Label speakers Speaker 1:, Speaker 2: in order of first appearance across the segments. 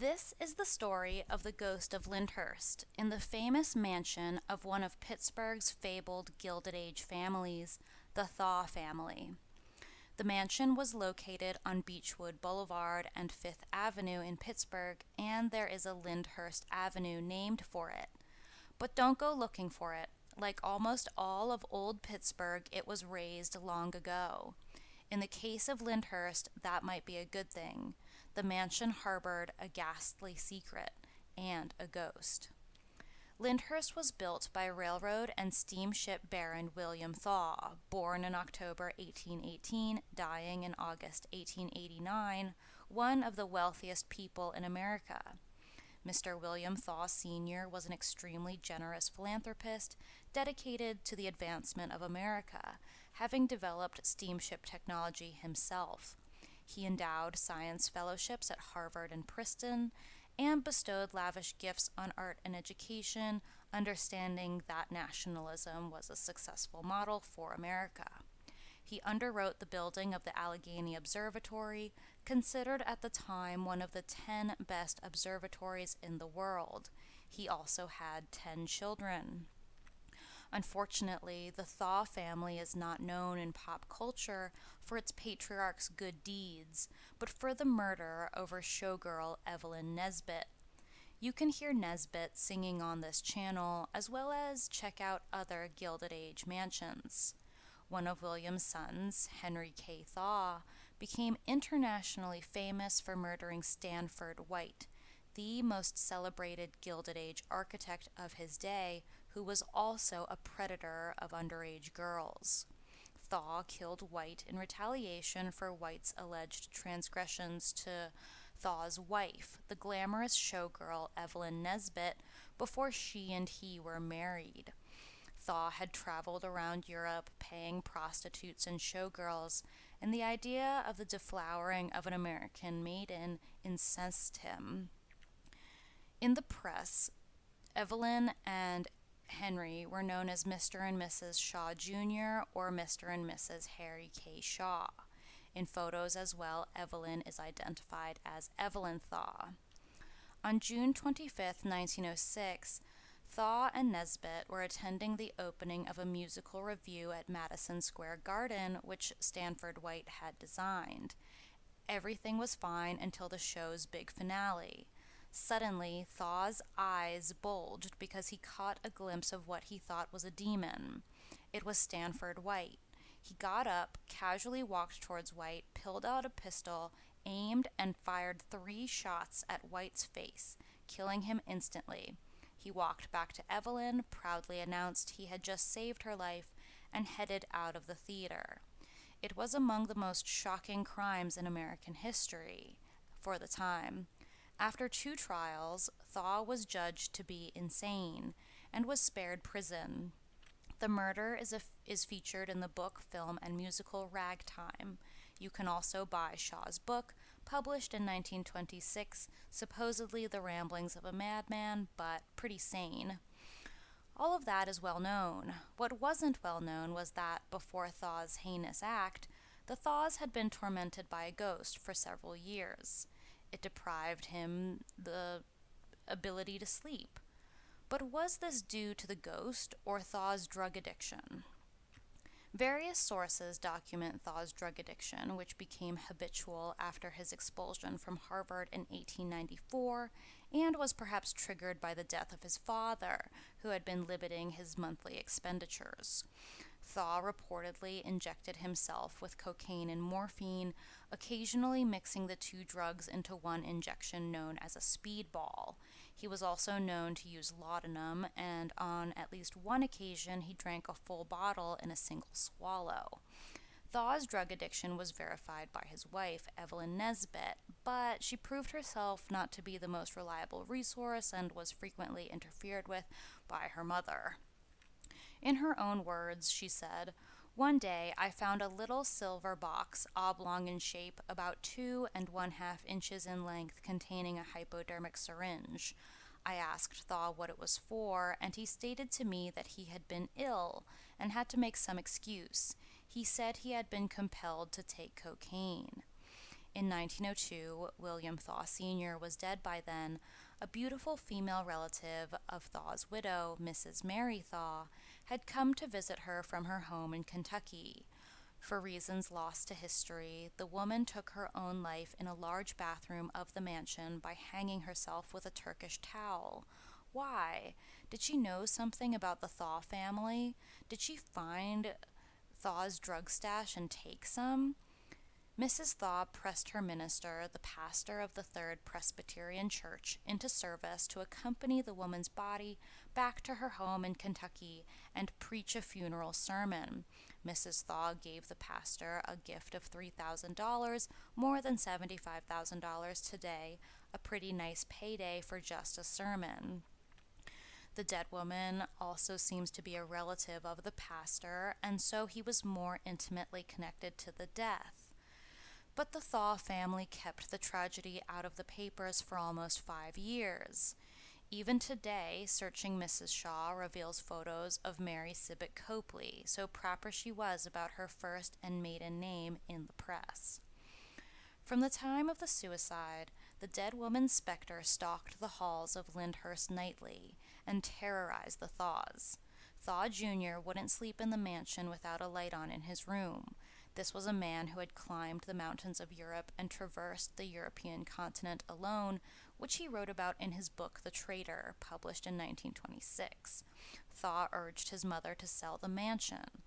Speaker 1: This is the story of the ghost of Lyndhurst in the famous mansion of one of Pittsburgh's fabled Gilded Age families, the Thaw family. The mansion was located on Beechwood Boulevard and Fifth Avenue in Pittsburgh, and there is a Lyndhurst Avenue named for it. But don't go looking for it. Like almost all of old Pittsburgh, it was razed long ago. In the case of Lyndhurst, that might be a good thing. The mansion harbored a ghastly secret and a ghost. Lyndhurst was built by railroad and steamship baron William Thaw, born in October 1818, dying in August 1889, one of the wealthiest people in America. Mr. William Thaw Sr. was an extremely generous philanthropist dedicated to the advancement of America, having developed steamship technology himself. He endowed science fellowships at Harvard and Princeton, and bestowed lavish gifts on art and education, understanding that nationalism was a successful model for America. He underwrote the building of the Allegheny Observatory, considered at the time one of the 10 best observatories in the world. He also had 10 children. Unfortunately, the Thaw family is not known in pop culture for its patriarch's good deeds, but for the murder over showgirl Evelyn Nesbit. You can hear Nesbit singing on this channel, as well as check out other Gilded Age mansions. One of William's sons, Henry K. Thaw, became internationally famous for murdering Stanford White, the most celebrated Gilded Age architect of his day, who was also a predator of underage girls. Thaw killed White in retaliation for White's alleged transgressions to Thaw's wife, the glamorous showgirl Evelyn Nesbit, before she and he were married. Thaw had traveled around Europe paying prostitutes and showgirls, and the idea of the deflowering of an American maiden incensed him. In the press, Evelyn and Henry were known as Mr. and Mrs. Shaw Jr. or Mr. and Mrs. Harry K. Shaw. In photos as well, Evelyn is identified as Evelyn Thaw. On June 25, 1906, Thaw and Nesbit were attending the opening of a musical revue at Madison Square Garden, which Stanford White had designed. Everything was fine until the show's big finale. Suddenly, Thaw's eyes bulged because he caught a glimpse of what he thought was a demon. It was Stanford White. He got up, casually walked towards White, pulled out a pistol, aimed, and fired 3 shots at White's face, killing him instantly. He walked back to Evelyn, proudly announced he had just saved her life, and headed out of the theater. It was among the most shocking crimes in American history for the time. After 2 trials, Thaw was judged to be insane and was spared prison. The murder is featured in the book, film, and musical Ragtime. You can also buy Shaw's book, published in 1926, supposedly The Ramblings of a Madman, but pretty sane. All of that is well known. What wasn't well known was that, before Thaw's heinous act, the Thaws had been tormented by a ghost for several years. It deprived him the ability to sleep. But was this due to the ghost or Thaw's drug addiction? Various sources document Thaw's drug addiction, which became habitual after his expulsion from Harvard in 1894, and was perhaps triggered by the death of his father, who had been limiting his monthly expenditures. Thaw reportedly injected himself with cocaine and morphine, occasionally mixing the 2 drugs into one injection known as a speedball. He was also known to use laudanum, and on at least one occasion he drank a full bottle in a single swallow. Thaw's drug addiction was verified by his wife, Evelyn Nesbit, but she proved herself not to be the most reliable resource and was frequently interfered with by her mother. In her own words, she said, "One day I found a little silver box, oblong in shape, about 2½ inches in length, containing a hypodermic syringe. I asked Thaw what it was for, and he stated to me that he had been ill and had to make some excuse. He said he had been compelled to take cocaine. In 1902, William Thaw Sr. was dead by then. A beautiful female relative of Thaw's widow, Mrs. Mary Thaw, had come to visit her from her home in Kentucky. For reasons lost to history, the woman took her own life in a large bathroom of the mansion by hanging herself with a Turkish towel. Why? Did she know something about the Thaw family? Did she find Thaw's drug stash and take some? Mrs. Thaw pressed her minister, the pastor of the Third Presbyterian Church, into service to accompany the woman's body back to her home in Kentucky and preach a funeral sermon. Mrs. Thaw gave the pastor a gift of $3,000, more than $75,000 today, a pretty nice payday for just a sermon. The dead woman also seems to be a relative of the pastor, and so he was more intimately connected to the death. But the Thaw family kept the tragedy out of the papers for almost 5 years. Even today, searching Mrs. Shaw reveals photos of Mary Sibbett Copley, so proper she was about her first and maiden name in the press. From the time of the suicide, the dead woman's specter stalked the halls of Lyndhurst nightly and terrorized the Thaws. Thaw Jr. wouldn't sleep in the mansion without a light on in his room. This was a man who had climbed the mountains of Europe and traversed the European continent alone, which he wrote about in his book The Traitor, published in 1926. Thaw urged his mother to sell the mansion.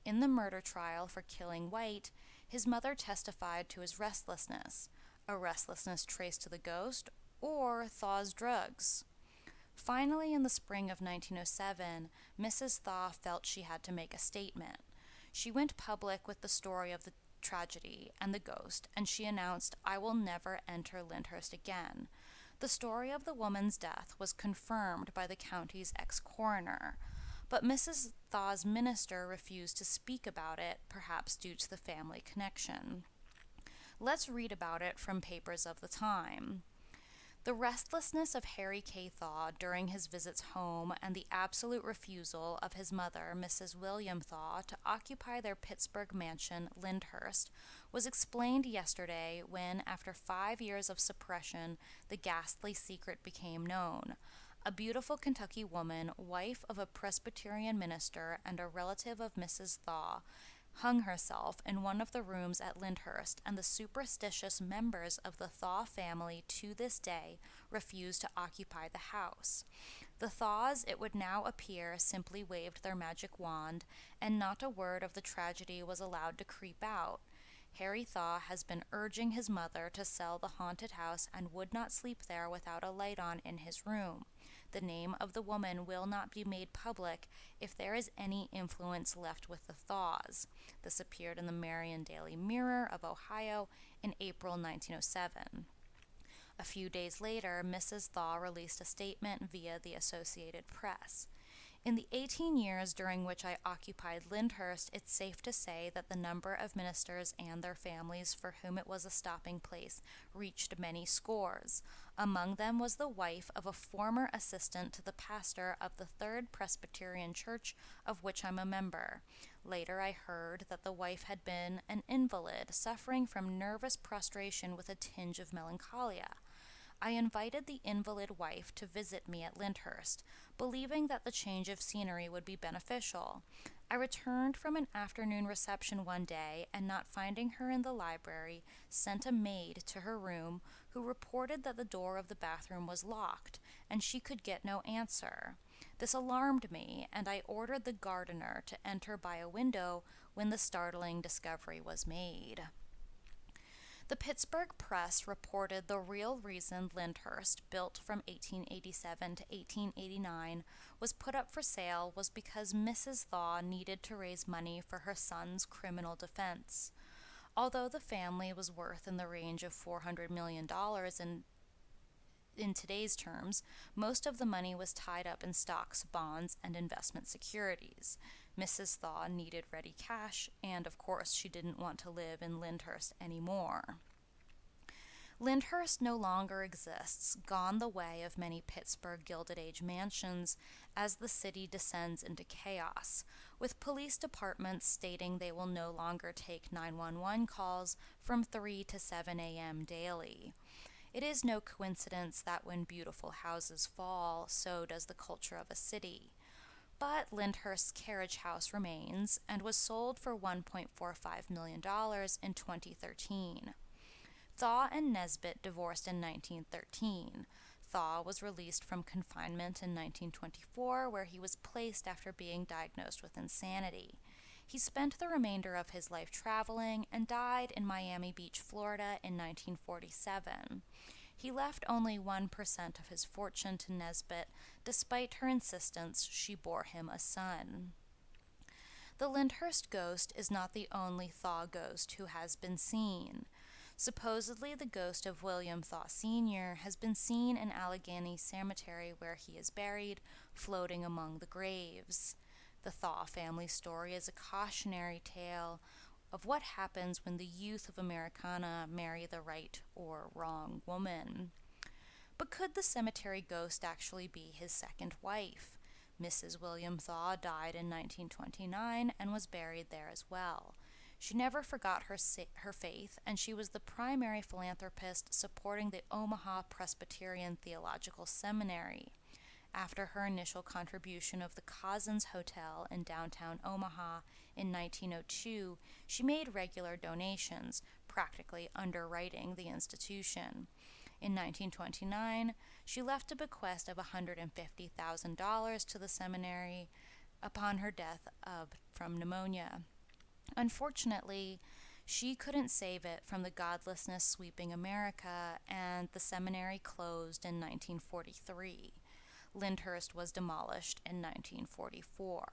Speaker 1: In the murder trial for killing White, his mother testified to his restlessness, a restlessness traced to the ghost or Thaw's drugs. Finally, in the spring of 1907, Mrs. Thaw felt she had to make a statement. She went public with the story of the tragedy and the ghost, and she announced, "I will never enter Lyndhurst again." The story of the woman's death was confirmed by the county's ex-coroner, but Mrs. Thaw's minister refused to speak about it, perhaps due to the family connection. Let's read about it from papers of the time. The restlessness of Harry K. Thaw during his visits home and the absolute refusal of his mother, Mrs. William Thaw, to occupy their Pittsburgh mansion, Lyndhurst, was explained yesterday when, after 5 years of suppression, the ghastly secret became known. A beautiful Kentucky woman, wife of a Presbyterian minister and a relative of Mrs. Thaw, hung herself in one of the rooms at Lyndhurst, and the superstitious members of the Thaw family to this day refuse to occupy the house. The Thaws, it would now appear, simply waved their magic wand, and not a word of the tragedy was allowed to creep out. Harry Thaw has been urging his mother to sell the haunted house and would not sleep there without a light on in his room. The name of the woman will not be made public if there is any influence left with the Thaws. This appeared in the Marion Daily Mirror of Ohio in April 1907. A few days later, Mrs. Thaw released a statement via the Associated Press. In the 18 years during which I occupied Lyndhurst, it's safe to say that the number of ministers and their families for whom it was a stopping place reached many scores. Among them was the wife of a former assistant to the pastor of the Third Presbyterian Church, of which I'm a member. Later I heard that the wife had been an invalid, suffering from nervous prostration with a tinge of melancholia. I invited the invalid wife to visit me at Lyndhurst, believing that the change of scenery would be beneficial. I returned from an afternoon reception one day, and not finding her in the library, sent a maid to her room who reported that the door of the bathroom was locked, and she could get no answer. This alarmed me, and I ordered the gardener to enter by a window when the startling discovery was made. The Pittsburgh Press reported the real reason Lyndhurst, built from 1887 to 1889, was put up for sale was because Mrs. Thaw needed to raise money for her son's criminal defense. Although the family was worth in the range of $400 million in today's terms, most of the money was tied up in stocks, bonds, and investment securities. Mrs. Thaw needed ready cash, and of course she didn't want to live in Lyndhurst anymore. Lyndhurst no longer exists, gone the way of many Pittsburgh Gilded Age mansions as the city descends into chaos, with police departments stating they will no longer take 911 calls from 3 to 7 a.m. daily. It is no coincidence that when beautiful houses fall, so does the culture of a city. But Lyndhurst's carriage house remains and was sold for $1.45 million in 2013. Thaw and Nesbitt divorced in 1913. Thaw was released from confinement in 1924, where he was placed after being diagnosed with insanity. He spent the remainder of his life traveling and died in Miami Beach, Florida in 1947. He left only 1% of his fortune to Nesbitt, despite her insistence she bore him a son. The Lyndhurst ghost is not the only Thaw ghost who has been seen. Supposedly, the ghost of William Thaw Sr. has been seen in Allegheny Cemetery, where he is buried, floating among the graves. The Thaw family story is a cautionary tale of what happens when the youth of Americana marry the right or wrong woman. But could the cemetery ghost actually be his second wife? Mrs. William Thaw died in 1929 and was buried there as well. She never forgot her faith, and she was the primary philanthropist supporting the Omaha Presbyterian Theological Seminary. After her initial contribution of the Cozzens Hotel in downtown Omaha in 1902, she made regular donations, practically underwriting the institution. In 1929, she left a bequest of $150,000 to the seminary upon her death from pneumonia. Unfortunately, she couldn't save it from the godlessness sweeping America, and the seminary closed in 1943. Lyndhurst was demolished in 1944.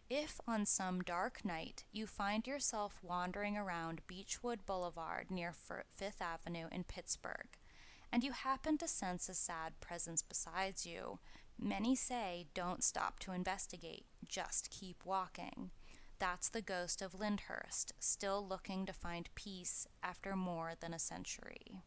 Speaker 1: If on some dark night you find yourself wandering around Beechwood Boulevard near Fifth Avenue in Pittsburgh, and you happen to sense a sad presence beside you, many say don't stop to investigate, just keep walking. That's the ghost of Lyndhurst, still looking to find peace after more than a century.